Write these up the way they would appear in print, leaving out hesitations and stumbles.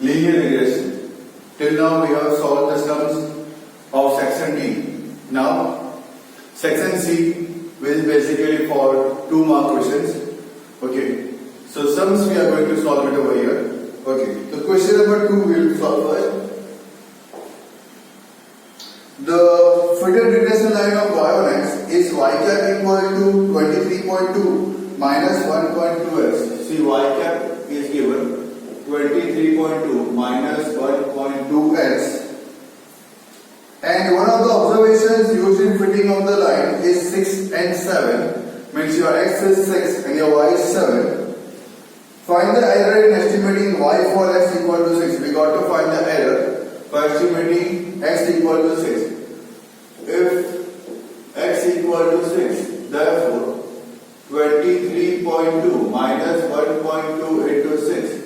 linear regression. Till now we have solved the sums of section D. Now section C will basically for 2 mark questions. Okay, so sums we are going to solve it over here. Okay, so question number 2 we will solve first. The fitted regression line of y on x is y cap equal to 23.2 minus 1.2x. See, y cap is given 23.2 minus 1.2x, and one of the observations used in fitting of the line is 6 and 7, means your x is 6 and your y is 7. Find the error in estimating y for x equal to 6. We got to find the error for estimating x equal to 6. If x equal to 6, therefore 23.2 minus 1.2 into 6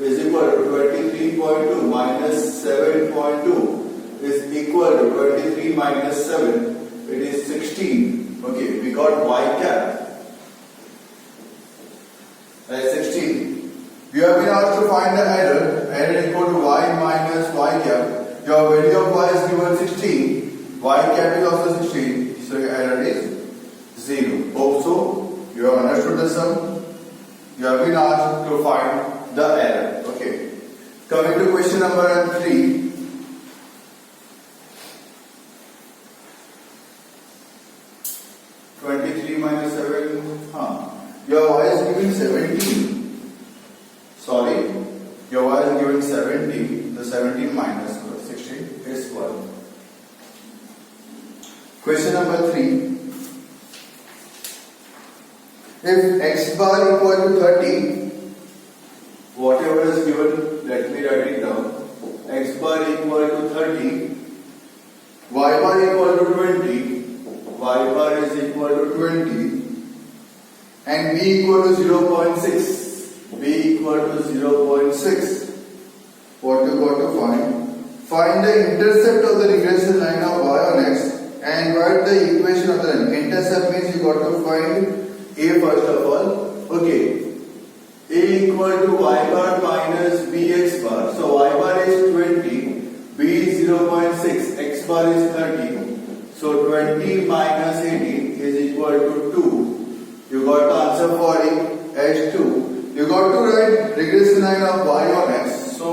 is equal to 23.2 minus 7.2 is equal to 23 minus 7. It is 16. Okay, we got y cap as 16. You have been asked to find the error. Error equal to y minus y cap. Your value of y is given 16. Y cap is also 16. So your error is 0. Hope so you have understood the sum. You have been asked to find the error. Okay. Coming to question number 3. Minus 7, your y is given 17. Sorry, your y is given 17. The 17 minus 16 is 1. Question number 3. If x bar equal to 30, whatever is given, let me write it down. X bar equal to 30, y bar equal to 20. Y bar is equal to 20 and b equal to 0.6. B equal to 0.6. What you got to find? Find the intercept of the regression line of y on x and write the equation of the line. Intercept means you got to find a first of all. Okay. A equal to y bar minus bx bar. So y bar is 20, b is 0.6, x bar is 30. So 20 minus 18 is equal to 2. You got the answer for it as 2. You got to write regression line of y on x. So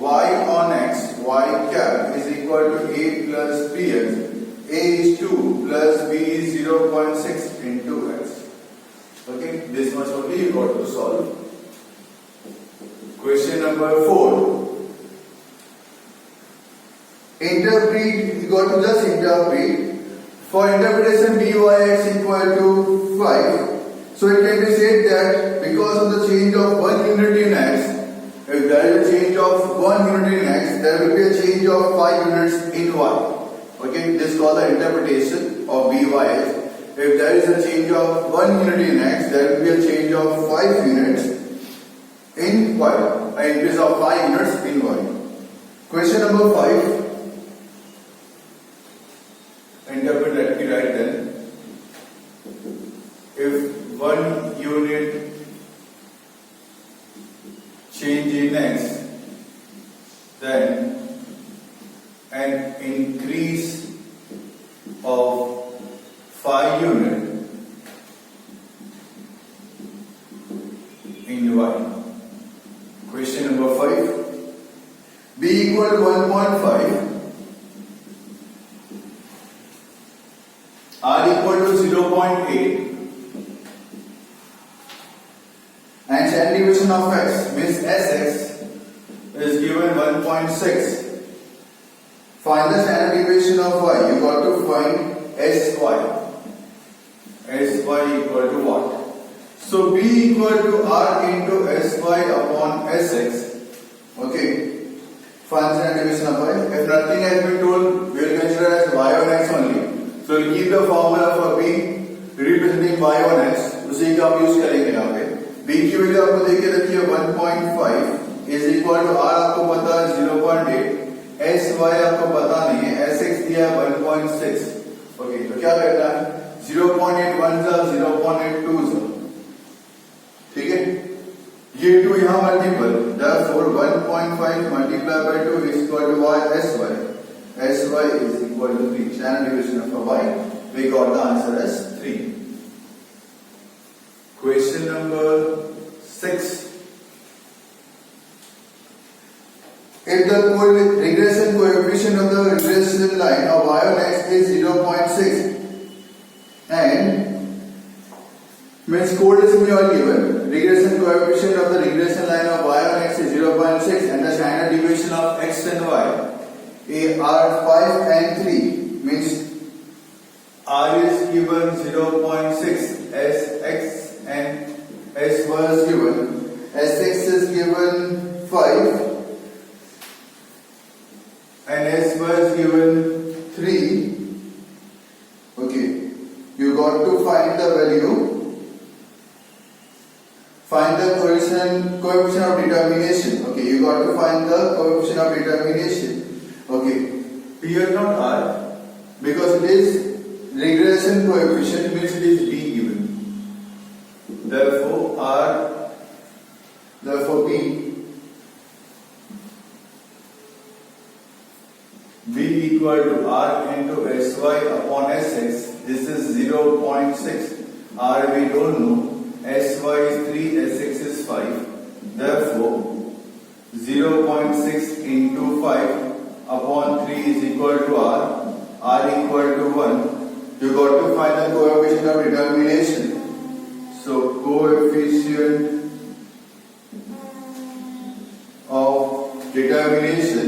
y on x, y cap is equal to a plus bx. A is 2 plus b is 0.6 into x. Okay, this much only you got to solve. Question number 4. Interpret, you got to just interpret. For interpretation byx equal to 5. So it can be said that because of the change of 1 unit in x, if there is a change of 1 unit in x, there will be a change of 5 units in y. Okay, this is called the interpretation of byx. If there is a change of 1 unit in x, there will be a change of 5 units in y. An increase of 5 units in y. Question number 5. Interpret, let me write then. If 1 unit change in x, then an increase of 5 unit in y. Question number 5. B equal to 1.5. R equal to 0.8 and standard deviation of x means Sx is given 1.6. Find the standard deviation of y. You got to find Sy. Sy equal to what? So B equal to R into Sy upon Sx. Okay. Find the standard deviation of y. If nothing has been told, we will consider as y on x only. So we'll keep the formula for b representing y on x. उसी का हम use करेंगे यहाँ पे. b की value आपको देके रखी है 1.5 इज इक्वल टू r आपको पता है 0.8, sy आपको पता नहीं है, sx दिया है 1.6. ओके, तो क्या करना है? 0.8 1 0.8 2. ठीक है, K2 यहाँ multiple, therefore 1.5 multiplied by 2 is equal to y sy. Sy is equal to 3. Channel division of y. We got the answer as 3. Question number 6. If the regression coefficient of the regression line of y on x is 0.6 and means codicity are given, regression coefficient of the regression line of y on x is 0.6 and the standard deviation of x and y are 5 and 3, means r is given 0.6 as x and s was given, sx is given 5 and s was given 3. Okay, you got to find the value. Find the coefficient of determination. Okay, you got to find the coefficient of determination. Okay, here not r, because it is regression coefficient, means it is b given. Therefore r, therefore b equal to r into sy upon sx. This is 0.6. R we don't know. Sy is 3, sx is 5. Therefore, 0.6 into 5 upon 3 is equal to r equal to 1. You got to find the coefficient of determination. So, coefficient of determination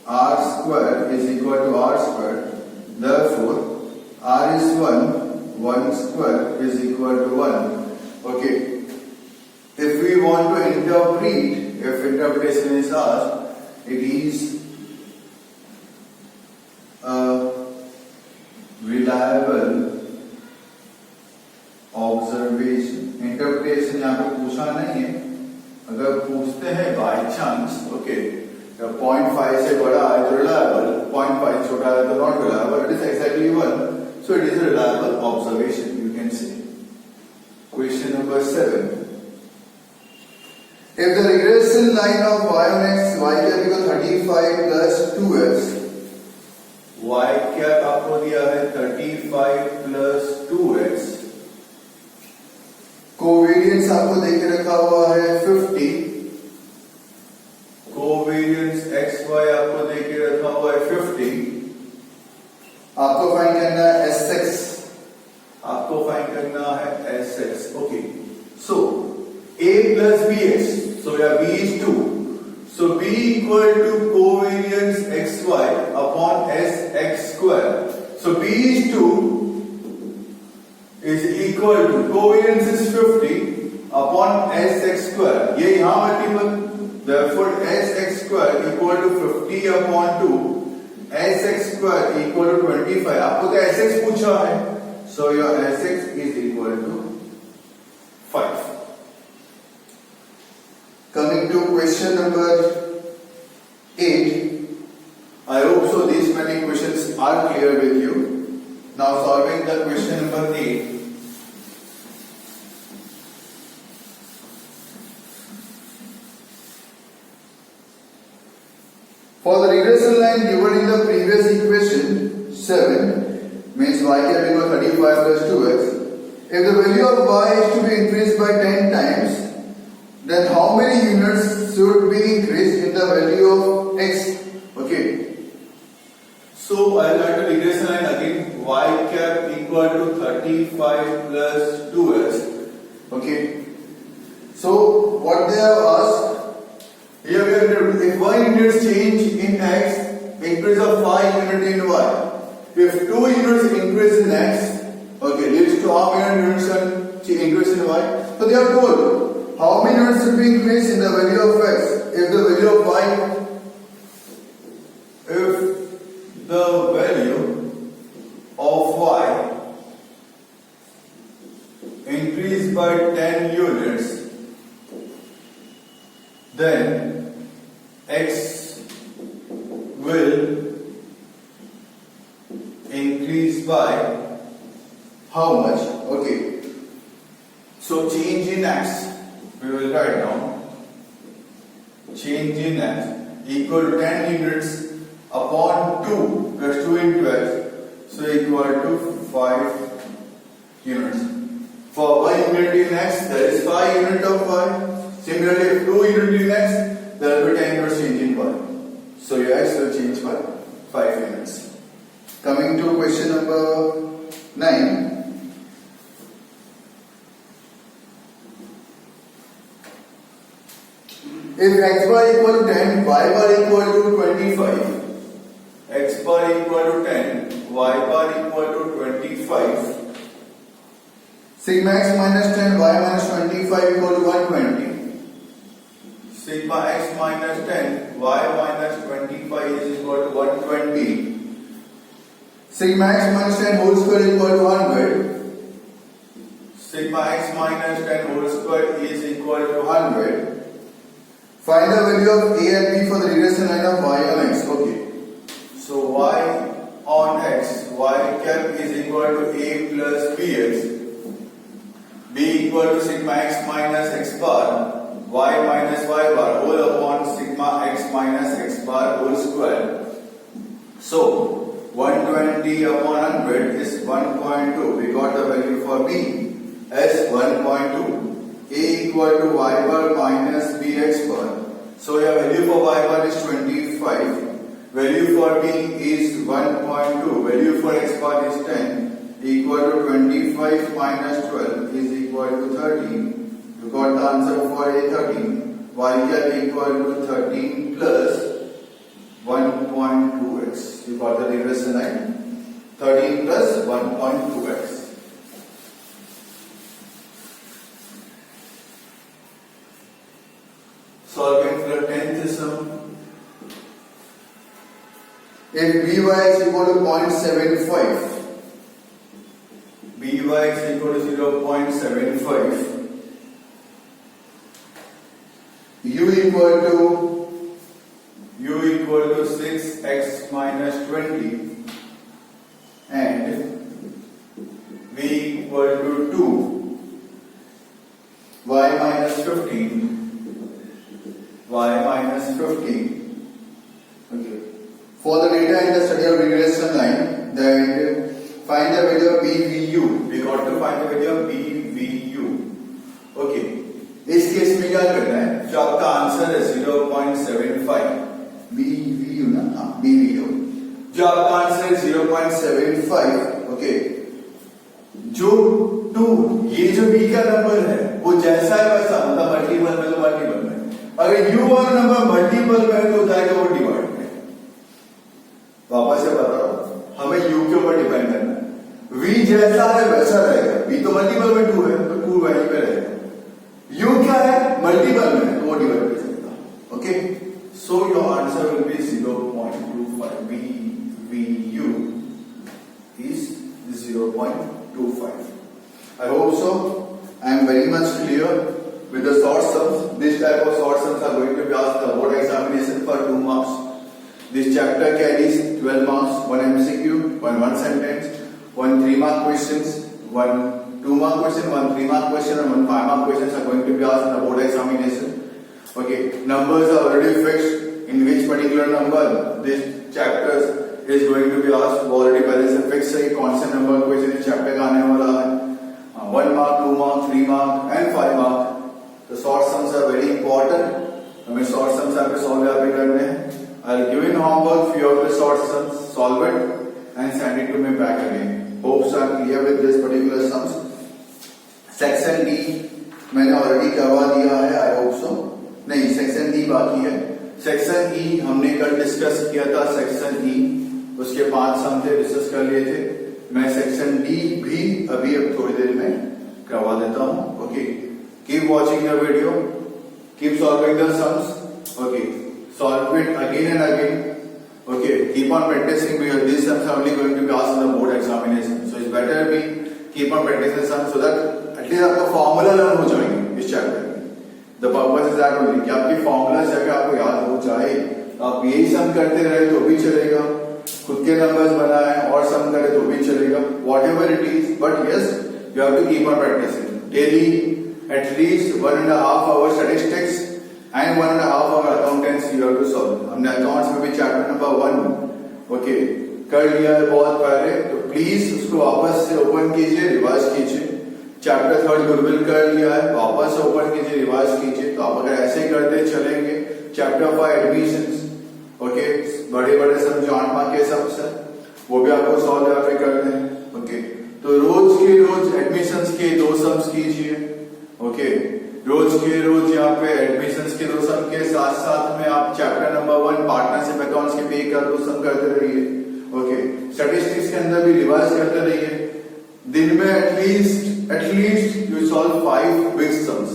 r square is equal to r square. Therefore, r is 1, 1 square is equal to 1. Okay. If we want to interpret, if interpretation is asked, it is a reliable observation. Interpretation यहाँ पे पूछा नहीं है. अगर पूछते हैं by chance, okay, 0.5 से बड़ा है तो reliable, 0.5 छोटा है तो not reliable. It is exactly 1, so it is a reliable observation, you can say. Question number 7. If the regression line of y on x, y cap equal 35 plus 2x, y cap आपको दिया है 35 plus 2x, covariance आपको देके रखा हुआ है 50, covariance xy आपको देके रखा हुआ है 50, आपको फाइंड करना है sx, आपको फाइंड करना है sx. Okay, so a plus bx, so yeah, b is 2, so b equal to covariance xy upon sx square, so b is 2 is equal to covariance is 50 upon sx square. ये यहाँ multiple, therefore sx square equal to 50 upon 2, sx square equal to 25. आपको तो sx पूछा है, so your sx is equal to 5. Coming to question number 8. I hope so these many questions are clear with you. Now solving the question number 8. For the regression line given in the previous equation 7, means y cap equal 35 plus 2x, if the value of y is to be increased by 10 times, then how many units should be increased in the value of x? Okay. So I'll write a regression line again. Y cap equal to 35 plus 2x. Okay. So what they have asked, here we have, if 1 unit change in x, increase of 5 unit in y. If 2 units increase in x, okay, leads to how many units increase in y? So they are told how many units should be increased in the value of x. If the value of y, if the value of y increase by 10 units, then x will by how much? Okay, so change in x, we will write down change in x equal to 10 units upon 2 plus 2 into x, so equal to 5 units. For 1 unit in x, there is 5 unit of y. Similarly, if 2 unit in x, there will be 10 units change in y. So your x will change by 5 units. Coming to question number 9. If x bar equal to 10, y bar equal to 25. X bar equal to 10, y bar equal to 25. Sigma x minus 10, y minus 25 equal to 120. Sigma x minus 10, y minus 25 is equal to 120. Sigma x minus 10 whole square equal to 100. Sigma x minus 10 whole square is equal to 100. Find the value of a and b for the regression line of y on x. Okay. So y on x, y cap is equal to a plus bx. B equal to sigma x minus x bar, y minus y bar whole upon sigma x minus x bar whole square. So 120 upon 100 is 1.2. We got the value for B as 1.2. A equal to y bar minus bx bar. So your value for y bar is 25. Value for B is 1.2. Value for x bar is 10. Equal to 25 minus 12 is equal to 13. You got the answer for a 13. Y cap equal to 13 plus 1.2x. You got the regression line. 13 plus 1.2x. Solving for the 10th sum. If by is equal to 0.75, by is equal to 0.75, u equal to 6x minus 20 and v equal to 2, y minus 15, y minus 15. Okay. For the data in the study of regression line, then find the value of BVU. We got to find the value of BVU. Okay. इस case में क्या करना है? जो आपका answer है 0.75 BVU ना, हाँ BVU. जो आपका आंसर है 0.75. ओके. जो 2 ये जो B का नंबर है वो जैसा है वैसा, मतलब मल्टीपल में तो मल्टीपल में. अगर U वाला नंबर मल्टीपल में है तो जाएगा वो डिवाइड में. वापस से बता रहा हूं, हमें U के ऊपर डिपेंड करना है. V जैसा है वैसा रहेगा. V तो मल्टीपल में 2 है तो 2 वैल्यू पे रहेगा. U क्या है? मल्टीपल में है तो वो डिवाइड कर सकता. Okay. So your answer will be 0.25. BVU is 0.25. I hope so. I am very much clear with the short sums. This type of short sums are going to be asked in the board examination for 2 marks. This chapter carries 12 marks, 1 MCQ, 1 sentence, 1 3-mark questions, 1 2-mark question, 1 3-mark question, and 1 5-mark questions are going to be asked in the board examination. Okay, numbers are already fixed. In which particular number this chapter is going to be asked, वो already पहले से fix है कौन से number question इस chapter का आने वाला है. 1 mark, 2 mark, 3 mark, and 5 mark. The short sums are very important. हमें short sums आपके solve यहाँ पे करने हैं. I'll give in homework few of the short sums, solve it and send it to me back again. Hopes are clear with this particular sums. Section D मैंने already करवा दिया है. I hope so. नहीं, section D बाकी है. Section E हमने कल discuss किया था. Section E उसके 5 सम थे, डिस्कस कर लिए थे. मैं सेक्शन D भी अभी अब थोड़ी देर में करवा देता हूँ. Okay, keep watching the video, keep solving the sums. Okay, solve it again and again. Okay, keep on practicing because these sums are only going to be asked in the board examination. So it's better we keep on practicing sums so that at least आपका formula learn हो जाएंगे इस chapter में. The purpose is that only कि आपकी formula जब आपको याद हो जाए, आप यही सम करते रहे तो भी चलेगा. खुद के नंबर्स बनाए और सम करे तो भी चलेगा, whatever it is, but yes you have to keep on practicing daily at least 1.5 hours statistics and 1.5 hour accountancy you have to solve. हमने अकाउंट्स में भी चैप्टर नंबर 1 ओके कर लिया है बहुत पहले, तो प्लीज उसको वापस से ओपन कीजिए, रिवाइज कीजिए। चैप्टर 3 गुडविल कर लिया है, वापस से ओपन कीजिए, रिवाइज कीजिए। तो आप अगर ऐसे ही करते चलेंगे, चैप्टर 5 एडमिशंस ओके बड़े बड़े सब जॉन के सब सर वो भी आपको सॉल्व यहाँ पे करते हैं ओके। तो रोज के रोज एडमिशंस के 2 सम्स कीजिए ओके, रोज के रोज यहाँ पे एडमिशंस के 2 सम के साथ साथ में आप चैप्टर नंबर 1 पार्टनरशिप अकाउंट्स के पे कर 2 सम करते रहिए ओके। स्टैटिस्टिक्स के अंदर भी रिवाइज करते रहिए। दिन में at least you solve 5 big sums,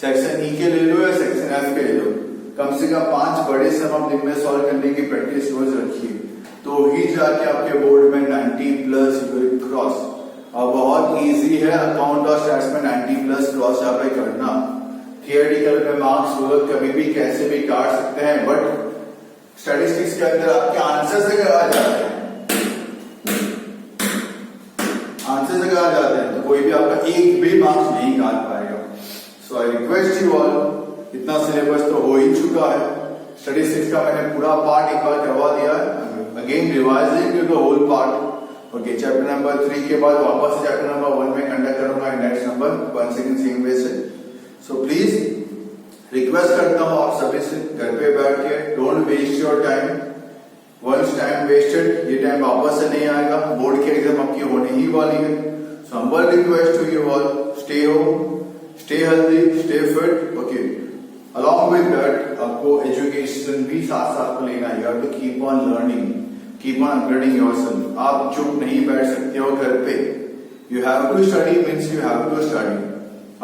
section E के ले लो या सेक्शन एफ के ले लो, कम से कम 5 बड़े सम आप दिन में सॉल्व करने की प्रैक्टिस रोज रखिए, तो ही जाके आपके बोर्ड में 90+ विल क्रॉस। और बहुत इजी है अकाउंट और स्टैट्स में 90+ क्रॉस यहाँ पे करना। थियोरेटिकल में मार्क्स वो कभी भी कैसे भी काट सकते हैं, बट स्टैटिस्टिक्स के अंदर आपके आंसर से कहा जाते हैं, आंसर से कहा जाते हैं, तो कोई भी आपका एक भी मार्क्स नहीं काट पाएगा। सो आई रिक्वेस्ट यू ऑल, इतना सिलेबस तो हो ही चुका है, स्टैटिस्टिक्स का मैंने पूरा पार्ट एक बार करवा दिया है, again revising the whole part okay. Chapter number 3 के बाद वापस से चैप्टर नंबर 1 में कंडक्ट करूंगा next number 1 second same way से। सो प्लीज रिक्वेस्ट करता हूं आप सभी से, घर पे बैठ के don't waste your time, once time wasted ये टाइम वापस से नहीं आएगा, बोर्ड की एग्जाम आपकी होने ही वाली है। So humble request to you all, stay home, stay healthy, stay fit okay. Along with that आपको एजुकेशन भी साथ साथ में लेना है, you have to keep on learning, keep on upgrading yourself. आप चुप नहीं बैठ सकते हो घर पे, you have to study means you have to study,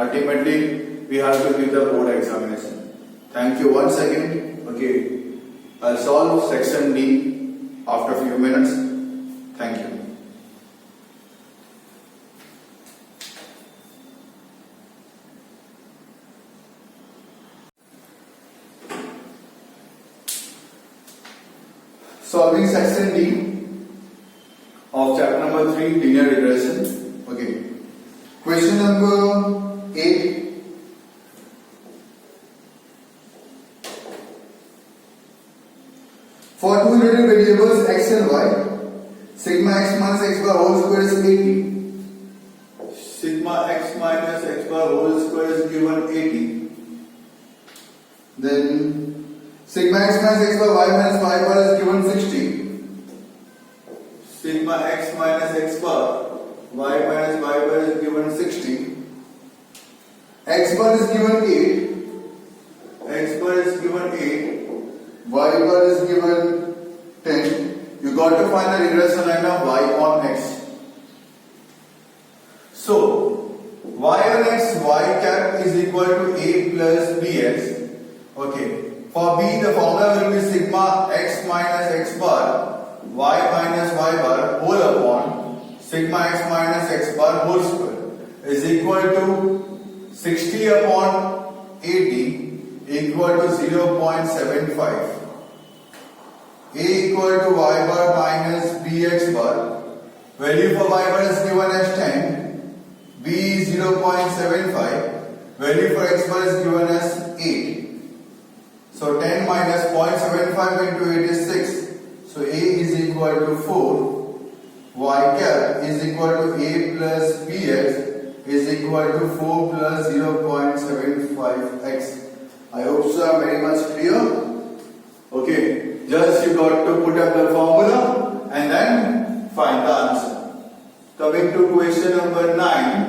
ultimately we have to give the board examination. Thank you once again okay. I'll solve section D after a few minutes. Thank you. Solving section D of chapter number 3, linear regression. Okay. Question number 8. For two related variables x and y, sigma x minus x bar whole square is 80. Sigma x minus x bar whole square is given 80. Then sigma x minus x bar y minus y bar is given 60. Sigma x minus x bar y minus y bar is given 60. X bar is given 8. X bar is given 8. Y bar is given 10. You got to find the regression line of y on x. So, y on x, y cap is equal to a plus bx. Okay. For b, the formula will be sigma x minus x bar, y minus y bar whole upon sigma x minus x bar whole square is equal to 60 upon 80 equal to 0.75. A equal to y bar minus bx bar. Value for y bar is given as 10. B is 0.75. Value for x bar is given as 8. So 10 minus 0.75 into 8 is 6. So A is equal to 4. Y cap is equal to A plus bx is equal to 4 plus 0.75x. I hope so I'm very much clear. Okay. Just you got to put up the formula and then find the answer. Coming to question number 9.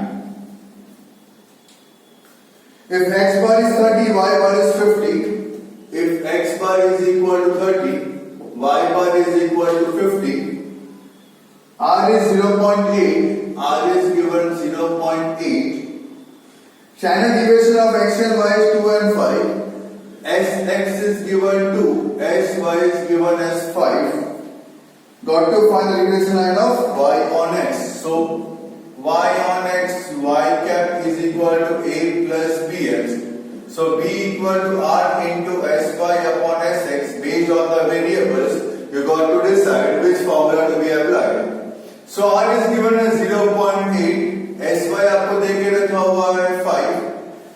If x bar is 30, y bar is 50. If x bar is equal to 30, y bar is equal to 50. R is 0.8. R is given 0.8. Standard deviation of x and y is 2 and 5. X is given 2, y is given as 5. Got to find the regression line of y on x. So y on x, y cap is equal to a plus bx. So b equal to r into sy upon sx based on the variables. You got have to decide which formula to be applied. So R is given as 0.8, SY आपको देके रखा हुआ है 5,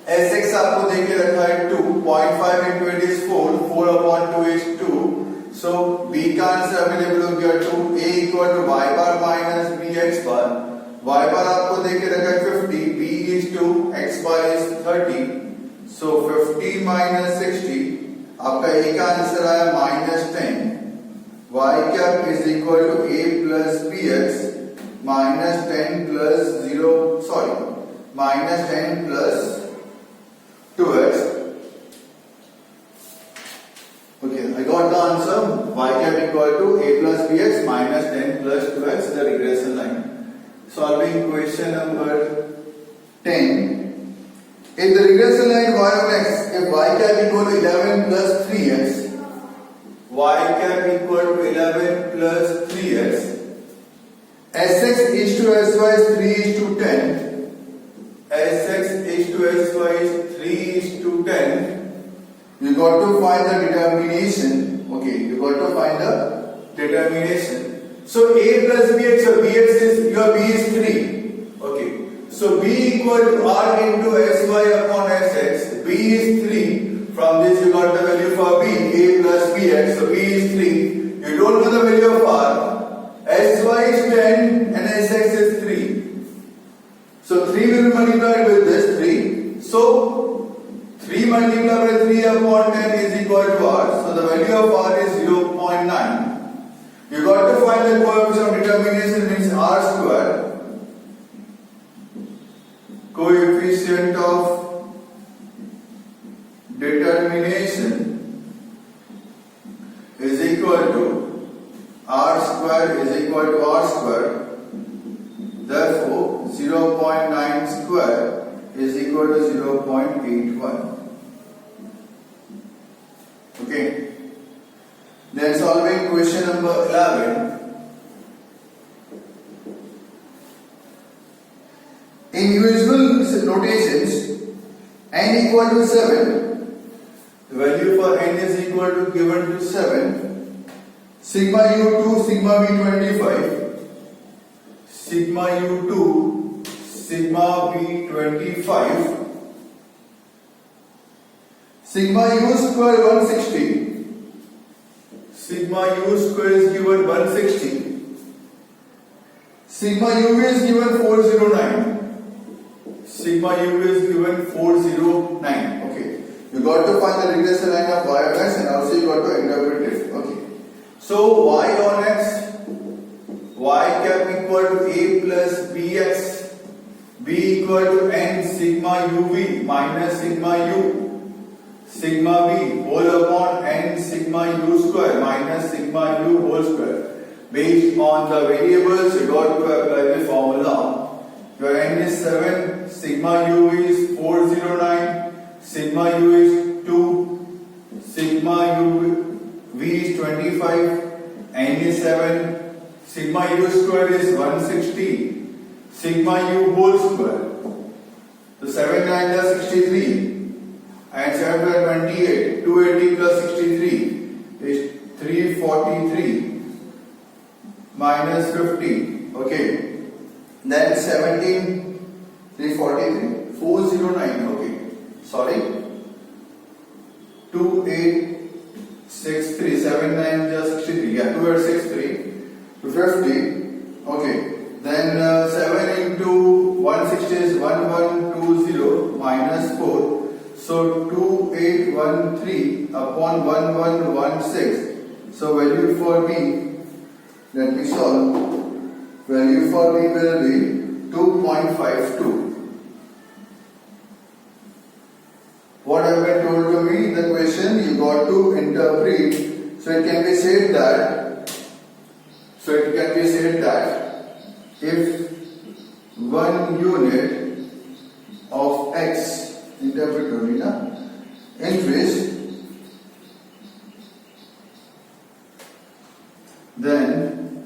SX आपको देके रखा है 2, 0.5 into it is 4, 4 upon 2 is 2. So B का आंसर अवेलेबल हो गया 2, A equal to y bar minus B x bar. Y bar आपको देके रखा है 50, B is 2, x bar is 30. So 50 minus 60, आपका A का आंसर आया -10. Y cap is equal to A plus BX minus 10 plus 0, minus 10 plus 2x. Okay, I got the answer. Y cap equal to A plus BX minus 10 plus 2x, the regression line. Solving question number 10. If the regression line y of x, if y cap equal to 11 plus 3x, y cap equal to 11 plus 3x, sx is to sy is 3 is to 10, sx is to sy is 3 is to 10, you got to find the determination. Okay, you got to find the determination. So a plus bx, so bx is, your b is 3. Okay, so b equal to r into sy upon sx, b is 3. From this you got the value for b, a plus bx, so b is 3. You don't know the value of r, sy is 10 and sx is 3. So 3 will be multiplied with this 3. So 3 multiplied by 3 upon 10 is equal to r. So the value of r is 0.9. You got to find the coefficient of determination, means r square. Coefficient of determination is equal to r square is equal to r square. Therefore 0.9 square is equal to 0.81. Okay. Then solving question number 11. In usual notations, n equal to 7, the value for n is equal to given to 7, sigma u2, sigma b25, sigma u2, sigma b25, sigma u square 160, sigma u square is given 160, sigma u is given 409, sigma u is given 409. Okay, you got to find the regression line of y on x and also you got to interpret it. Okay, so y on x, y cap equal to a plus bx, b equal to n sigma uv minus sigma u, sigma b whole upon n sigma u square minus sigma u whole square. Based on the variables, you got to apply the formula. Your n is 7, sigma u is 409, sigma u is 2, sigma u v is 25, n is 7, sigma u square is 160, sigma u whole square. So 7 9 is 63 and 7 plus 28, 280 plus 63 is 343 minus 50. Okay, then 17, 343, 409. Okay, sorry, 2863, 7 9 just 63. Yeah, 2863 to 50. Okay, then 7 into 160 is 1120 minus 4. So 2813 upon 1116. So value for b, let me solve. Value for b will be 2.52. What have been told to me in the question, you got to interpret. So it can be said that if 1 unit of x, interpret only na, increase, then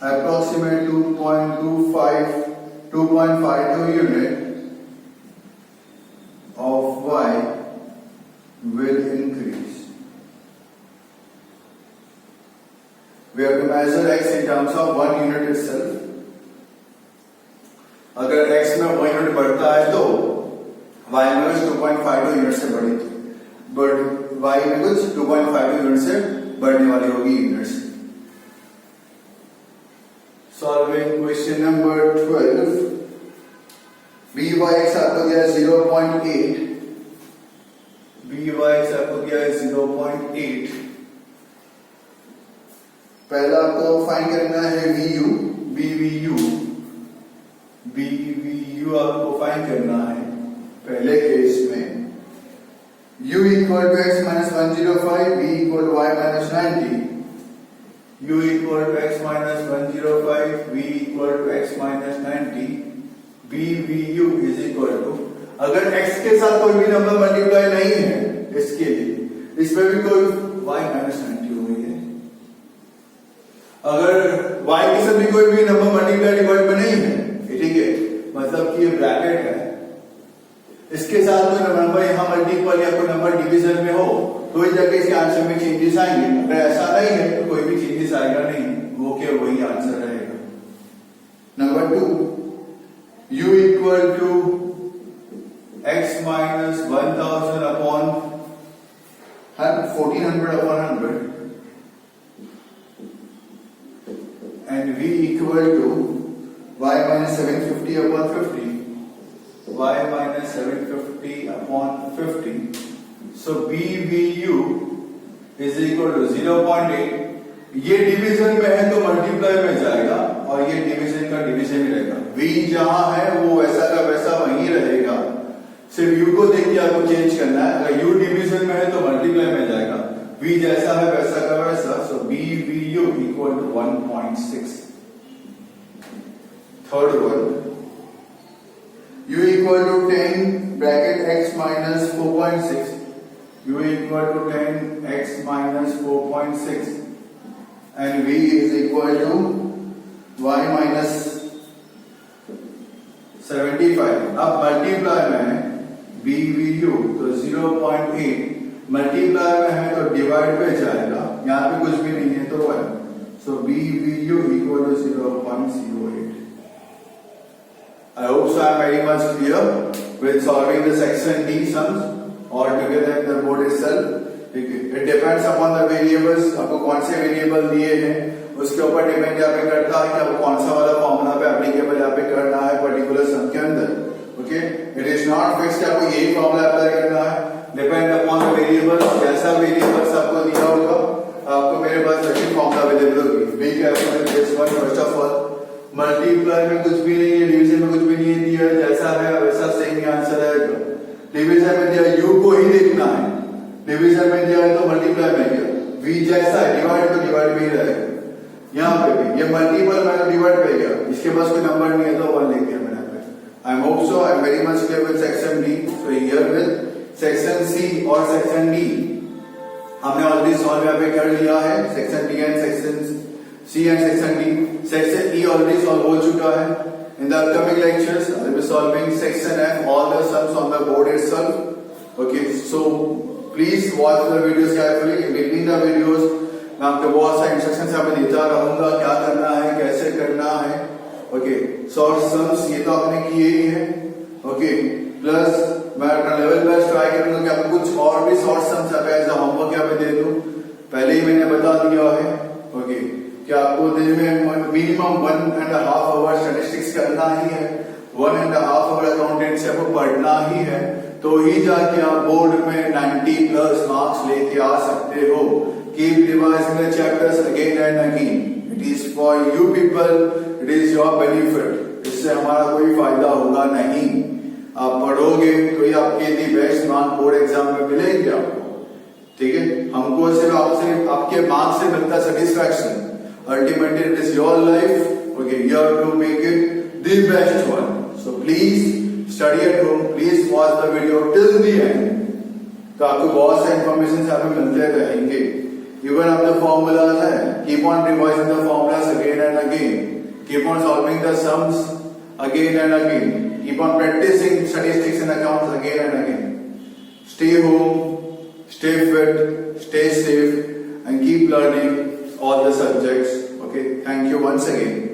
approximate 2.52 unit of y will increase. We have to measure x in terms of 1 unit itself. अगर x में 1 unit बढ़ता है तो y में कुछ 2.52 unit से बढ़ेगी, but y में कुछ 2.52 यूनिट से बढ़ने वाली होगी units. Solving question number 12. By(x) आपको दिया है 0.8, by(x) आपको दिया है 0.8। पहला आपको फाइंड करना है vu, bvu आपको फाइंड करना है। पहले केस में u equal to x minus 105, b equal to y minus 90, u equal to x minus 105, v equal to x minus 90, bvu is equal to, अगर x के साथ कोई भी नंबर मल्टीप्लाई नहीं है इसके लिए, इसमें भी कोई y minus 90 हो गई है। अगर y के साथ भी कोई भी नंबर मल्टीप्लाई डिवाइड में नहीं है, ठीक है, मतलब कि ये ब्रैकेट है, इसके साथ कोई नंबर यहाँ मल्टीपल या कोई नंबर डिवीजन में हो तो इस जगह इसके आंसर में चेंजेस आएंगे। अगर ऐसा नहीं है तो कोई भी चेंजेस आएगा नहीं, वो क्या वही आंसर रहेगा। Number 2, u equal to x minus 1000 upon 1400 upon 100 and v equal to y minus 750 upon 50, y minus 750 upon 50. So bvu is equal to 0.8. ये डिवीजन में है तो मल्टीप्लाई में जाएगा और ये डिवीजन का डिवीजन में रहेगा। v जहां है वो वैसा का वैसा वहीं रहेगा, सिर्फ u को देख के आपको चेंज करना है। अगर u डिवीजन में है तो मल्टीप्लाई में जाएगा, v जैसा है वैसा का वैसा। सो bvu equal to 1.6। Third one, u equal to 10 bracket x minus 4.6, u equal to 10x minus 4.6 and v is equal to y minus 75। अब मल्टीप्लाई में है bvu तो 0.8, मल्टीप्लाई में है तो डिवाइड पे जाएगा, यहाँ पे कुछ भी नहीं है तो 1। सो bvu equal to 0.08। I hope so I am very much clear with solving the section D sums all together in the board itself. It depends upon the variables, आपको कौन से वेरिएबल दिए हैं उसके ऊपर डिपेंड यहाँ पे करता है कि आपको कौन सा वाला फॉर्मूला पे एप्लीकेबल यहाँ पे करना है पर्टिकुलर सम के अंदर। Okay, it is not fixed आपको यही फॉर्मूला अप्लाई करना है, डिपेंड अपॉन द वेरिएबल। जैसा वेरिएबल्स आपको दिया होगा आपको मेरे पास वैसी फॉर्मूला अवेलेबल होगी। Be careful this one. First of all multiply में कुछ भी नहीं है, डिवीजन में कुछ भी नहीं दिया, जैसा है वैसा सेम आंसर आएगा। डिवीजन में दिया u को ही देखना है, डिवीजन में दिया है तो मल्टीप्लाई में किया, v जैसा है डिवाइड तो डिवाइड में ही रहेगा। यहाँ पे भी ये मल्टीपल में डिवाइड पे गया, इसके पास कोई नंबर नहीं है तो 1 लिख दिया मैंने पे। I am hope so I am very much clear with section D. So here with section C और सेक्शन डी हमने ऑलरेडी सॉल्व यहाँ पे कर लिया है, section D and section C and section D. Section E already solve हो चुका है। In the upcoming lectures, I will be solving section F, all the sums on the board itself. Okay, so please watch the videos carefully. In between the videos, मैं आपको बहुत सारे instructions यहाँ पे देता रहूंगा, क्या करना है, कैसे करना है। ओके, शॉर्ट सम्स ये तो आपने किए ही है। ओके, प्लस मैं अपना लेवल बेस्ट ट्राई करूंगा कि आपको कुछ और भी शॉर्ट सम्स यहाँ पे एज अ होमवर्क यहाँ पे दे दूं। पहले ही मैंने बता दिया है। ओके, कि आपको दिन में मिनिमम 1.5 आवर स्टैटिस्टिक्स करना ही है, 1.5 आवर अकाउंटेंट से आपको पढ़ना ही है, तो ही जाके आप बोर्ड में 90+ मार्क्स लेके आ सकते हो। Keep revising the chapters again and again, it is for you people, it is your benefit. इससे हमारा कोई फायदा होगा नहीं। आप पढ़ोगे तो ही आपके the best mark board exam में मिलेंगे आपको। ठीक है, हमको सिर्फ आपके मार्क्स से मिलता satisfaction. Ultimately, it is your life. Okay, you have to make it the best one. So please study at home. Please watch the video till the end. तो आपको बहुत सारे इन्फॉर्मेशन यहाँ पे मिलते रहेंगे। Even आप the formulas है, keep on revising the formulas again and again. Keep on solving the sums again and again. Keep on practicing statistics and accounts again and again. Stay home, stay fit, stay safe, and keep learning. all the subjects. Okay, thank you once again.